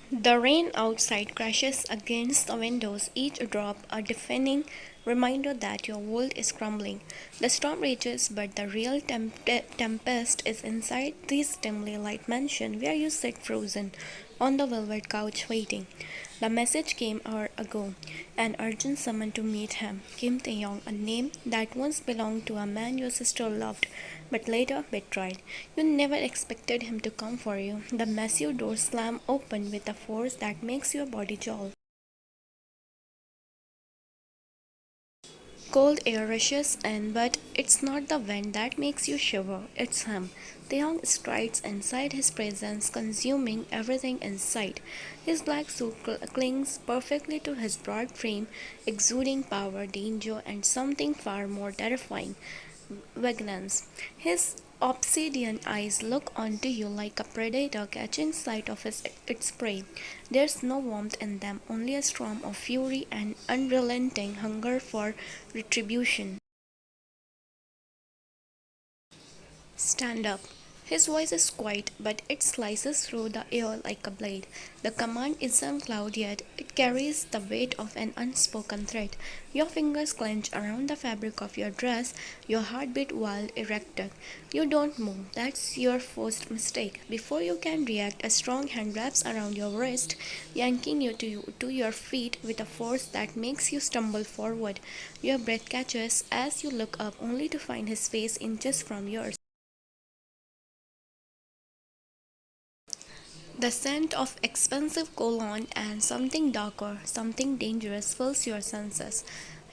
The rain outside crashes against the windows, each drop a deafening reminder that your world is crumbling. The storm rages, but the real tempest is inside this dimly lit mansion where you sit frozen on the velvet couch waiting. The message came hour ago, an urgent summon to meet him. Kim Taehyung, a name that once belonged to a man your sister loved, but later betrayed. You never expected him to come for you. The massive door slammed open with a force that makes your body jolt. Cold air rushes in, but it's not the wind that makes you shiver, it's him. Taeyong strides inside his presence, consuming everything in sight. His black suit clings perfectly to his broad frame, exuding power, danger, and something far more terrifying, vigilance. His obsidian eyes look onto you like a predator catching sight of its prey. There's no warmth in them, only a storm of fury and unrelenting hunger for retribution. Stand up. His voice is quiet, but it slices through the air like a blade. The command isn't loud yet, it carries the weight of an unspoken threat. Your fingers clench around the fabric of your dress, your heartbeat wild erected. You don't move, that's your first mistake. Before you can react, a strong hand wraps around your wrist, yanking you to your feet with a force that makes you stumble forward. Your breath catches as you look up, only to find his face inches from yours. The scent of expensive cologne and something darker, something dangerous fills your senses.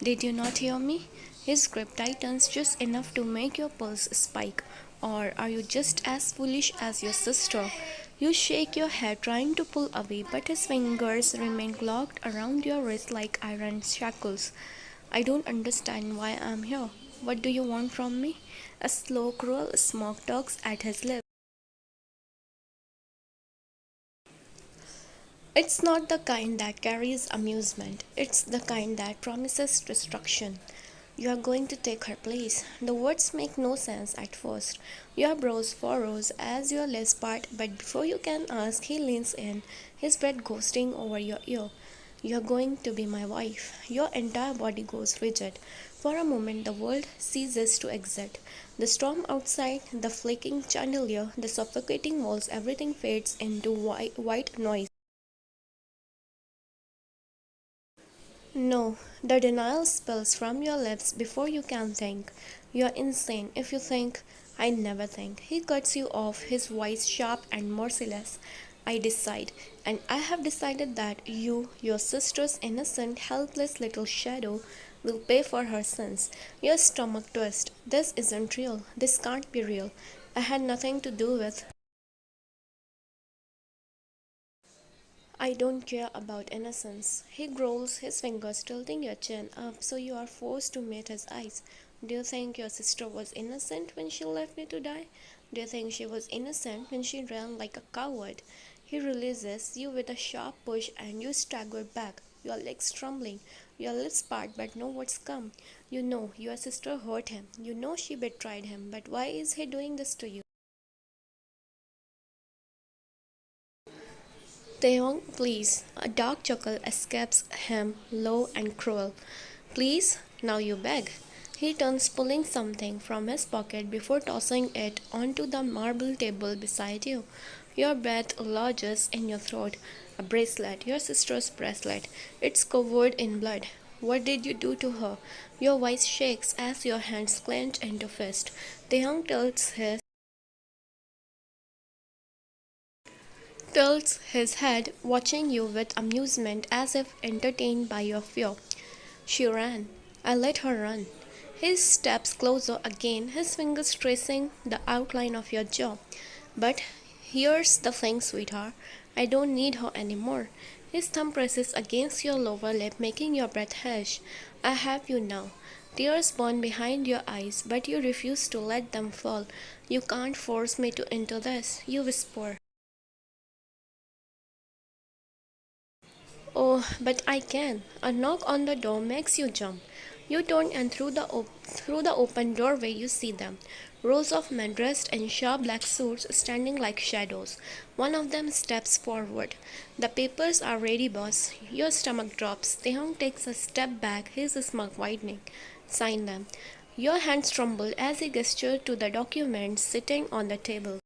Did you not hear me? His grip tightens just enough to make your pulse spike. Or are you just as foolish as your sister? You shake your head trying to pull away, but his fingers remain locked around your wrist like iron shackles. I don't understand why I'm here. What do you want from me? A slow, cruel smoke tugs at his lips. It's not the kind that carries amusement, it's the kind that promises destruction. You are going to take her place. The words make no sense at first. Your brows furrows as your lips part, but before you can ask, he leans in, his breath ghosting over your ear. You're going to be my wife. Your entire body goes rigid. For a moment, the world ceases to exist. The storm outside, the flaking chandelier, the suffocating walls, everything fades into white noise. No, the denial spills from your lips before you can think. You're insane if you think. I never think. He cuts you off, his voice sharp and merciless. I decide, and I have decided that you, your sister's innocent, helpless little shadow, will pay for her sins. Your stomach twists. This isn't real. This can't be real. I had nothing to do with. I don't care about innocence. He growls, his fingers tilting your chin up so you are forced to meet his eyes. Do you think your sister was innocent when she left me to die? Do you think she was innocent when she ran like a coward? He releases you with a sharp push and you stagger back, your legs trembling, your lips part but no words come. You know your sister hurt him. You know she betrayed him, but why is he doing this to you? Taeyong, please. A dark chuckle escapes him, low and cruel. Please, now you beg. He turns, pulling something from his pocket before tossing it onto the marble table beside you. Your breath lodges in your throat. A bracelet, your sister's bracelet. It's covered in blood. What did you do to her? Your voice shakes as your hands clench into fist. Taeyong tilts his head, watching you with amusement as if entertained by your fear. She ran. I let her run. He steps closer again, his fingers tracing the outline of your jaw. But here's the thing, sweetheart. I don't need her anymore. His thumb presses against your lower lip, making your breath hush. I have you now. Tears burn behind your eyes, but you refuse to let them fall. You can't force me into this, you whisper. Oh, but I can. A knock on the door makes you jump. You turn and through the open doorway you see them. Rows of men dressed in sharp black suits standing like shadows. One of them steps forward. The papers are ready, boss. Your stomach drops. Taehyung takes a step back, his smirk widening. Sign them. Your hands tremble as he gestures to the documents sitting on the table.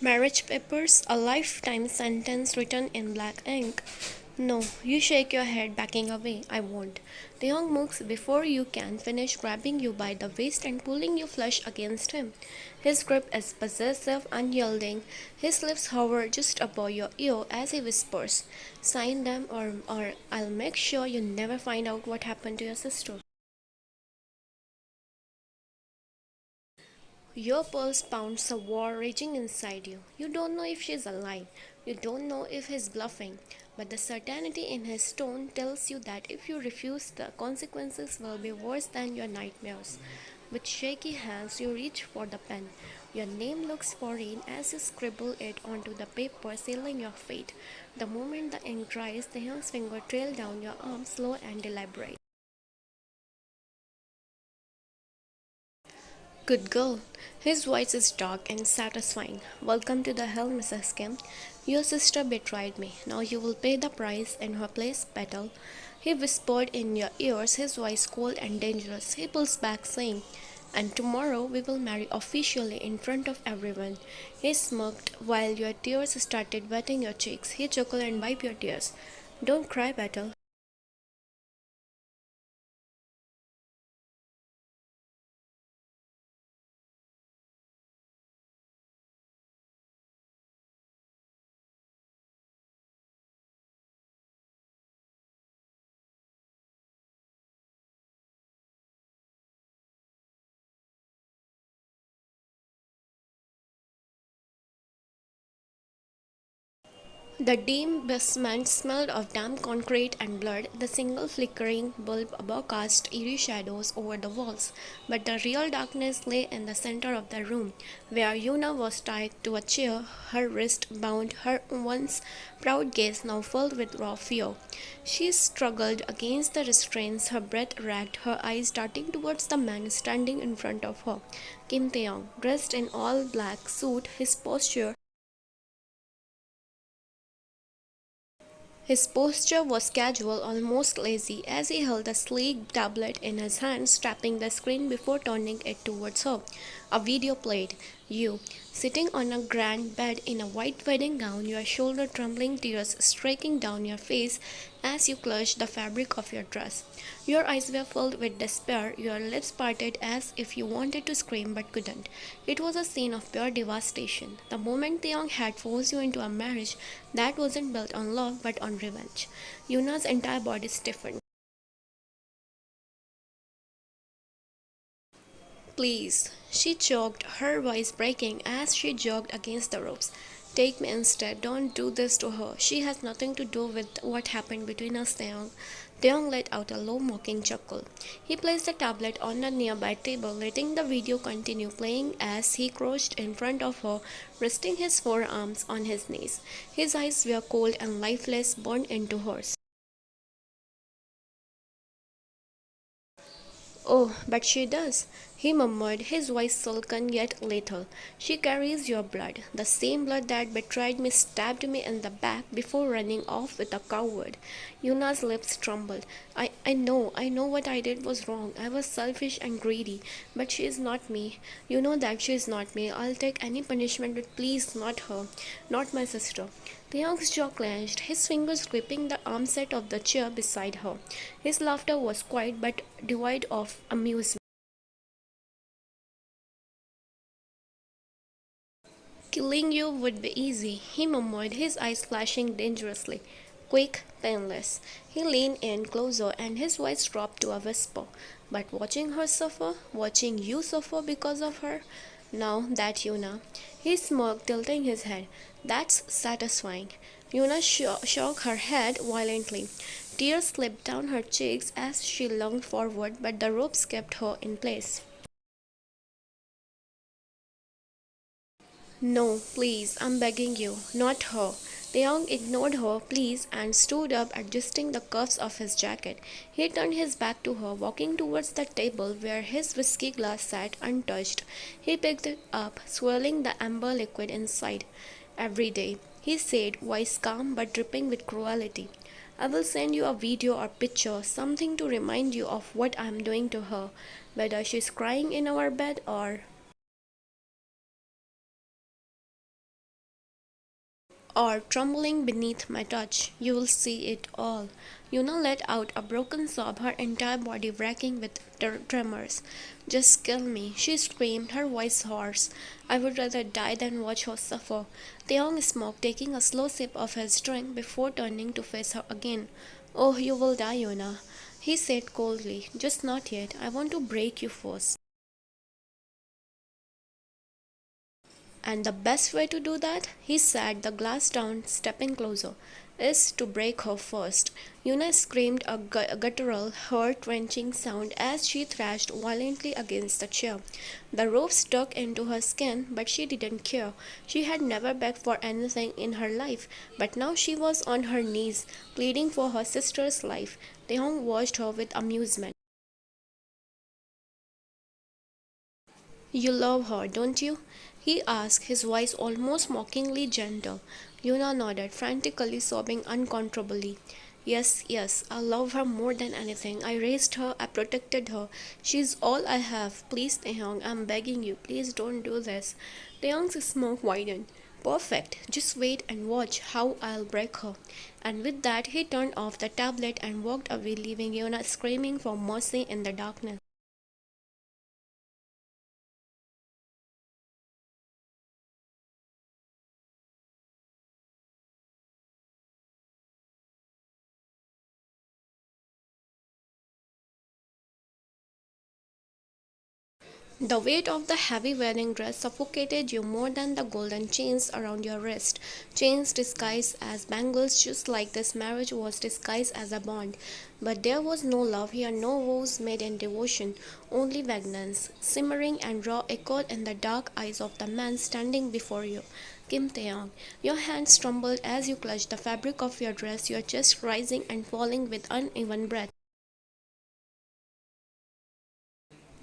Marriage papers, a lifetime sentence written in black ink. No, you shake your head, backing away. I won't. Taehyung moves before you can finish, grabbing you by the waist and pulling you flush against him. His grip is possessive, unyielding. His lips hover just above your ear as he whispers, sign them or I'll make sure you never find out what happened to your sister. Your pulse pounds a war raging inside you. You don't know if she's alive. You don't know if he's bluffing. But the certainty in his tone tells you that if you refuse, the consequences will be worse than your nightmares. With shaky hands, you reach for the pen. Your name looks foreign as you scribble it onto the paper, sealing your fate. The moment the ink dries, the young's finger trail down your arm, slow and deliberate. Good girl. His voice is dark and satisfying. Welcome to the hell, Mrs. Kim. Your sister betrayed me. Now you will pay the price in her place, Petal. He whispered in your ears, his voice cold and dangerous. He pulls back, saying, and tomorrow we will marry officially in front of everyone. He smirked while your tears started wetting your cheeks. He chuckled and wiped your tears. Don't cry, Petal. The dim basement smelled of damp concrete and blood. The single flickering bulb above cast eerie shadows over the walls. But the real darkness lay in the center of the room, where Yuna was tied to a chair, her wrist bound, her once proud gaze now filled with raw fear. She struggled against the restraints, her breath racked, her eyes darting towards the man standing in front of her. Kim Taeyong, dressed in all black suit, his posture was casual, almost lazy, as he held the sleek tablet in his hands, tapping the screen before turning it towards her. A video played. You, sitting on a grand bed in a white wedding gown, your shoulder trembling, tears streaking down your face as you clutched the fabric of your dress. Your eyes were filled with despair, your lips parted as if you wanted to scream but couldn't. It was a scene of pure devastation. The moment Theong had forced you into a marriage that wasn't built on love but on revenge. Yuna's entire body stiffened. Please, she choked, her voice breaking as she jogged against the ropes. Take me instead. Don't do this to her. She has nothing to do with what happened between us, Taeyong. Taeyong let out a low mocking chuckle. He placed the tablet on a nearby table, letting the video continue playing as he crouched in front of her, resting his forearms on his knees. His eyes were cold and lifeless, burned into hers. Oh, but she does, he murmured, his voice sullen yet lethal. She carries your blood, the same blood that betrayed me, stabbed me in the back before running off with a coward. Yuna's lips trembled. I know what I did was wrong. I was selfish and greedy, but she is not me. You know that she is not me. I'll take any punishment, but please, not her, not my sister. Taeyong's jaw clenched, his fingers gripping the armset of the chair beside her. His laughter was quiet but devoid of amusement. Killing you would be easy, he murmured, his eyes flashing dangerously. Quick, painless. He leaned in closer and his voice dropped to a whisper. But watching her suffer, watching you suffer because of her, now that Yuna. He smirked, tilting his head. That's satisfying. Yuna shook her head violently. Tears slipped down her cheeks as she lunged forward, but the ropes kept her in place. No, please, I'm begging you, not her. Taehyung ignored her pleas and stood up, adjusting the cuffs of his jacket. He turned his back to her, walking towards the table where his whiskey glass sat untouched. He picked it up, swirling the amber liquid inside. "Every day," he said, voice calm but dripping with cruelty. "I will send you a video or picture, something to remind you of what I am doing to her, whether she's crying in our bed or trembling beneath my touch. You will see it all." Yuna let out a broken sob, her entire body racking with tremors. "Just kill me," she screamed, her voice hoarse. "I would rather die than watch her suffer." Taeyong smoked, taking a slow sip of his drink before turning to face her again. "Oh, you will die, Yuna," he said coldly. "Just not yet. I want to break you first." "And the best way to do that," he set the glass down, stepping closer, "is to break her first." Yuna screamed a guttural, heart-wrenching sound as she thrashed violently against the chair. The rope stuck into her skin, but she didn't care. She had never begged for anything in her life, but now she was on her knees, pleading for her sister's life. Taehyung watched her with amusement. "You love her, don't you?" he asked, his voice almost mockingly gentle. Yuna nodded, frantically sobbing uncontrollably. "Yes, yes, I love her more than anything. I raised her, I protected her. She's all I have. Please, Taehyung, I'm begging you, please don't do this." Taehyung's smoke widened. "Perfect. Just wait and watch how I'll break her." And with that, he turned off the tablet and walked away, leaving Yuna screaming for mercy in the darkness. The weight of the heavy wedding dress suffocated you more than the golden chains around your wrist. Chains disguised as bangles, just like this marriage was disguised as a bond. But there was no love here, no vows made in devotion, only vagueness, simmering and raw, echoed in the dark eyes of the man standing before you. Kim Taeyong. Your hands trembled as you clutched the fabric of your dress, your chest rising and falling with uneven breath.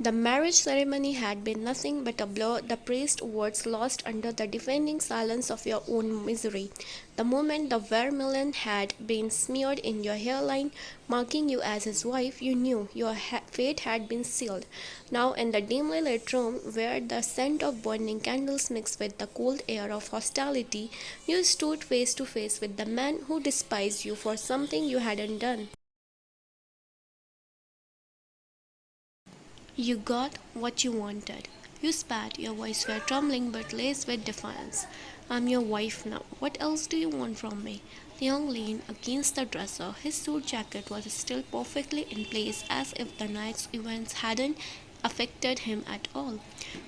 The marriage ceremony had been nothing but a blur, the priest's words lost under the deafening silence of your own misery. The moment the vermilion had been smeared in your hairline, marking you as his wife, you knew your fate had been sealed. Now, in the dimly lit room, where the scent of burning candles mixed with the cold air of hostility, you stood face to face with the man who despised you for something you hadn't done. "You got what you wanted." You spat, your voice was trembling but laced with defiance. "I'm your wife now. What else do you want from me?" The young leaned against the dresser. His suit jacket was still perfectly in place, as if the night's events hadn't affected him at all.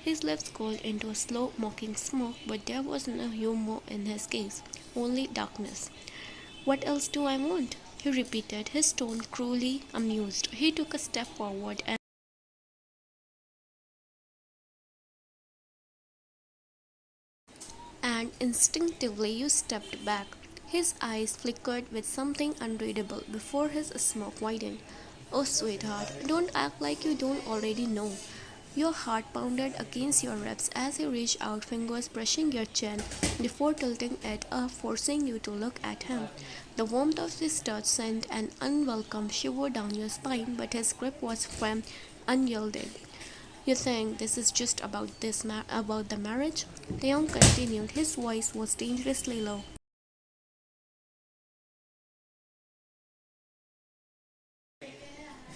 His lips curled into a slow, mocking smoke, but there was no humor in his gaze, only darkness. "What else do I want?" he repeated, his tone cruelly amused. He took a step forward and instinctively you stepped back. His eyes flickered with something unreadable before his smoke widened. "Oh, sweetheart, don't act like you don't already know." Your heart pounded against your ribs as he reached out, fingers brushing your chin before tilting it up, forcing you to look at him. The warmth of his touch sent an unwelcome shiver down your spine, but his grip was firm, unyielding. "You think this is just about about the marriage?" Taeyong continued. His voice was dangerously low.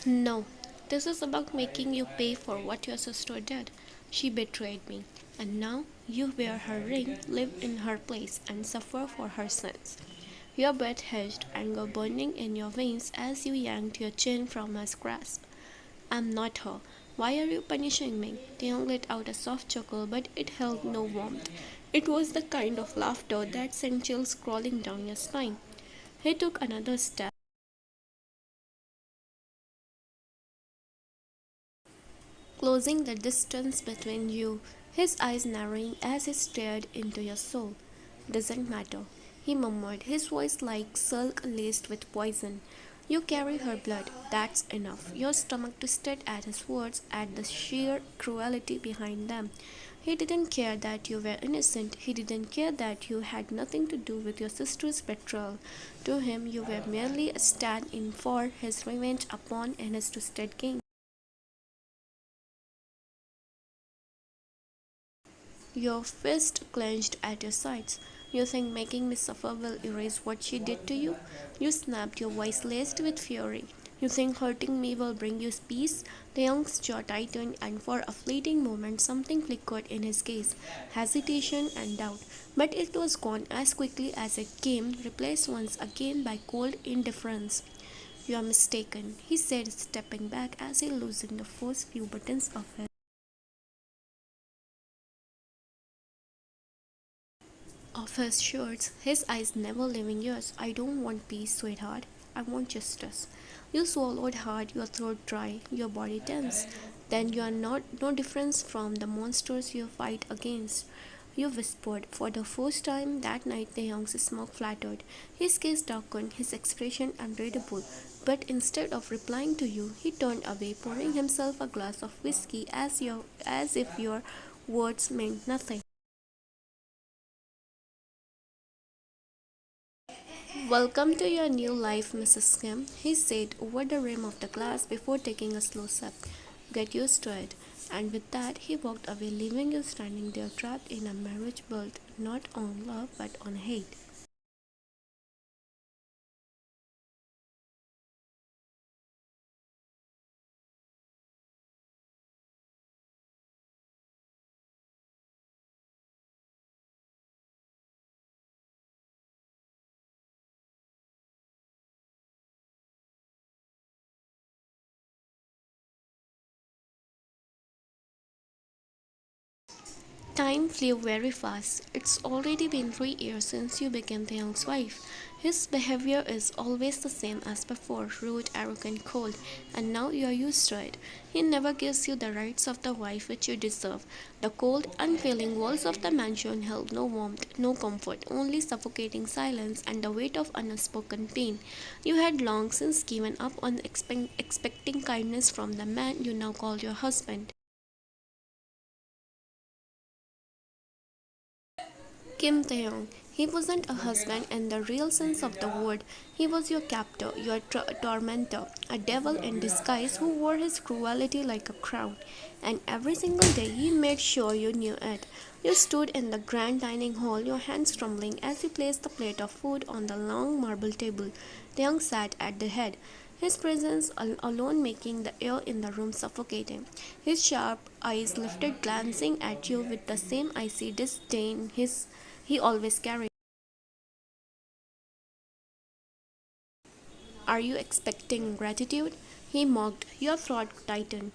"No, this is about making you pay for what your sister did. She betrayed me, and now you wear her ring, live in her place, and suffer for her sins." Your breath hissed, anger burning in your veins as you yanked your chin from his grasp. "I'm not her. Why are you punishing me?" Taeyong let out a soft chuckle, but it held no warmth. It was the kind of laughter that sent chills crawling down your spine. He took another step, closing the distance between you, his eyes narrowing as he stared into your soul. "Doesn't matter," he murmured, his voice like silk laced with poison. You carry her blood, that's enough. Your stomach twisted at his words, at the sheer cruelty behind them. He didn't care that you were innocent. He didn't care that you had nothing to do with your sister's betrayal. To him, you were merely a stand in for his revenge upon and his twisted game. Your fist clenched at your sides. You think making me suffer will erase what she did to you? You snapped, your voice laced with fury. You think hurting me will bring you peace? The young's jaw tightened, and for a fleeting moment something flickered in his gaze hesitation and doubt. But it was gone as quickly as it came, replaced once again by cold indifference. You are mistaken, he said, stepping back as he loosened the first few buttons of his shirts, his eyes never leaving yours. I don't want peace, sweetheart. I want justice. You swallowed hard, your throat dry, your body tense. Then you are not no difference from the monsters you fight against. You whispered. For the first time that night, the young's smoke flattered. His gaze darkened, his expression unreadable. But instead of replying to you, he turned away, pouring himself a glass of whiskey as if your words meant nothing. Welcome to your new life, Mrs. Kim, he said over the rim of the glass before taking a slow sip. Get used to it. And with that, he walked away, leaving you standing there trapped in a marriage built not on love but on hate. Time flew very fast. It's already been 3 years since you became the young's wife. His behavior is always the same as before rude, arrogant, cold, and now you are used to it. He never gives you the rights of the wife which you deserve. The cold, unfailing walls of the mansion held no warmth, no comfort, only suffocating silence and the weight of unspoken pain. You had long since given up on expecting kindness from the man you now call your husband. Kim Taehyung. He wasn't a husband in the real sense of the word. He was your captor, your tormentor, a devil in disguise who wore his cruelty like a crown. And every single day he made sure you knew it. You stood in the grand dining hall, your hands trembling as he placed the plate of food on the long marble table. Taehyung sat at the head, his presence alone making the air in the room suffocating. His sharp eyes lifted, glancing at you with the same icy disdain he always carried. Are you expecting gratitude? He mocked. Your throat tightened.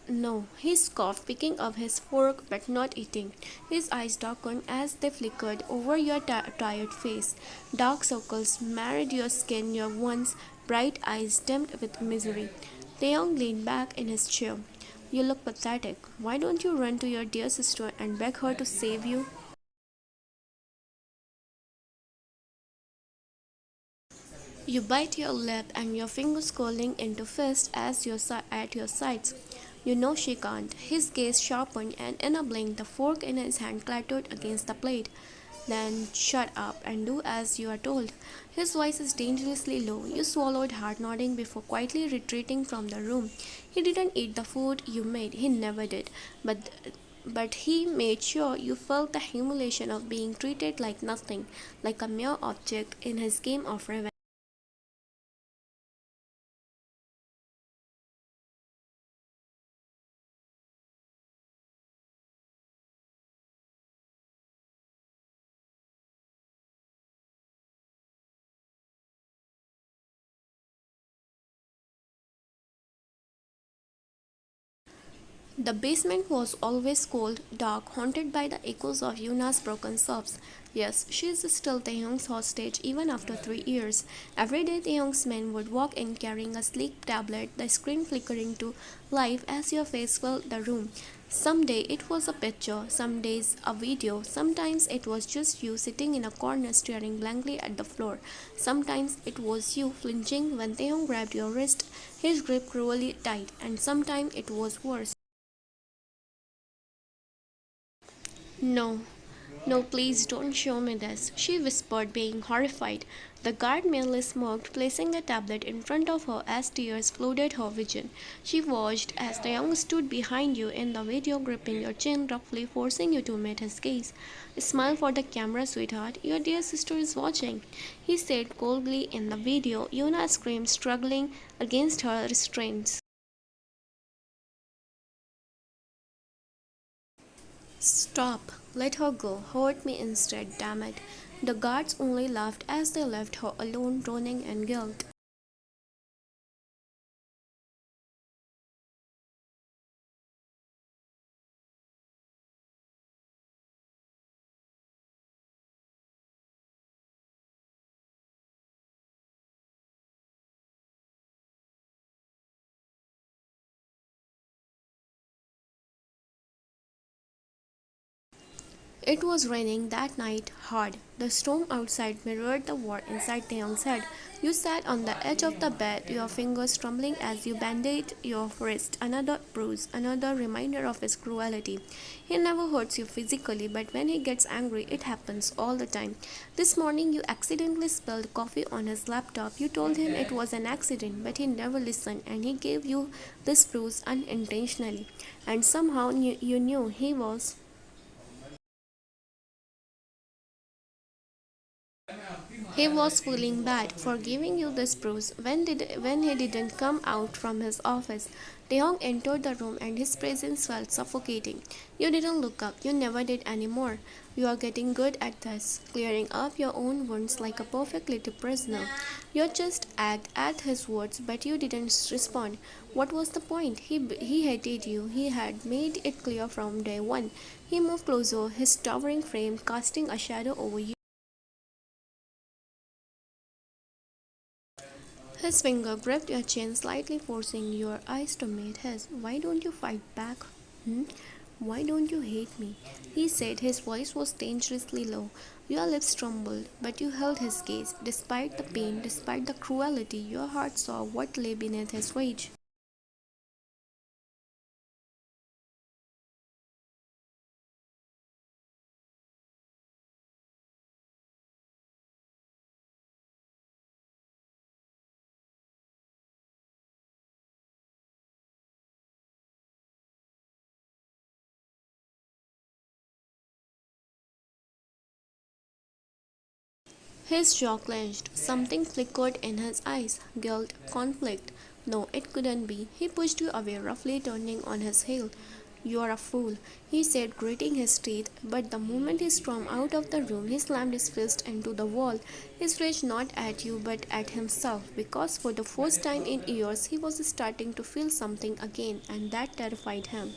No, he scoffed, picking up his fork but not eating. His eyes darkened as they flickered over your tired face. Dark circles marred your skin, your once bright eyes dimmed with misery. Taeyong leaned back in his chair. You look pathetic. Why don't you run to your dear sister and beg her to save you? You bite your lip and your fingers curling into fists at your sides. You know she can't. His gaze sharpened and in a blink the fork in his hand clattered against the plate. Then shut up and do as you are told. His voice is dangerously low. You swallowed hard, nodding before quietly retreating from the room. He didn't eat the food you made. He never did. But he made sure you felt the humiliation of being treated like nothing, like a mere object in his game of revenge. The basement was always cold, dark, haunted by the echoes of Yuna's broken sobs. Yes, she is still Taehyung's hostage even after 3 years. Every day Taehyung's men would walk in carrying a sleek tablet, the screen flickering to life as your face filled the room. Some day it was a picture, some days a video, sometimes it was just you sitting in a corner staring blankly at the floor. Sometimes it was you flinching when Taehyung grabbed your wrist, his grip cruelly tight, and sometimes it was worse. No, no, please don't show me this, she whispered, being horrified. The guard merely smirked, placing a tablet in front of her as tears flooded her vision. She watched as the young stood behind you in the video, gripping your chin roughly, forcing you to meet his gaze. Smile for the camera, sweetheart. Your dear sister is watching, he said coldly. In the video, Yuna screamed, struggling against her restraints. Stop. Let her go. Hurt me instead, damn it. The guards only laughed as they left her alone, droning in guilt. It was raining that night hard. The storm outside mirrored the war inside Taeyong's head. You sat on the edge of the bed, your fingers trembling as you bandaged your wrist. Another bruise, another reminder of his cruelty. He never hurts you physically, but when he gets angry, it happens all the time. This morning, you accidentally spilled coffee on his laptop. You told him it was an accident, but he never listened, and he gave you this bruise unintentionally. And somehow you knew he was feeling bad for giving you this bruise when he didn't come out from his office. Taeyong entered the room and his presence felt suffocating. You didn't look up, you never did anymore. You are getting good at this, clearing up your own wounds like a perfect little prisoner. Your chest ached at his words, but you didn't respond. What was the point? He hated you. He had made it clear from day one. He moved closer, his towering frame casting a shadow over you. His finger gripped your chin, slightly forcing your eyes to meet his. Why don't you fight back? Hmm? Why don't you hate me? He said. His voice was dangerously low. Your lips trembled, but you held his gaze. Despite the pain, despite the cruelty, your heart saw what lay beneath his rage. His jaw clenched. Something flickered in his eyes. Guilt, conflict. No, it couldn't be. He pushed you away, roughly turning on his heel. "You're a fool," he said, gritting his teeth. But the moment he stormed out of the room, he slammed his fist into the wall, his rage not at you but at himself, because for the first time in years he was starting to feel something again, and that terrified him.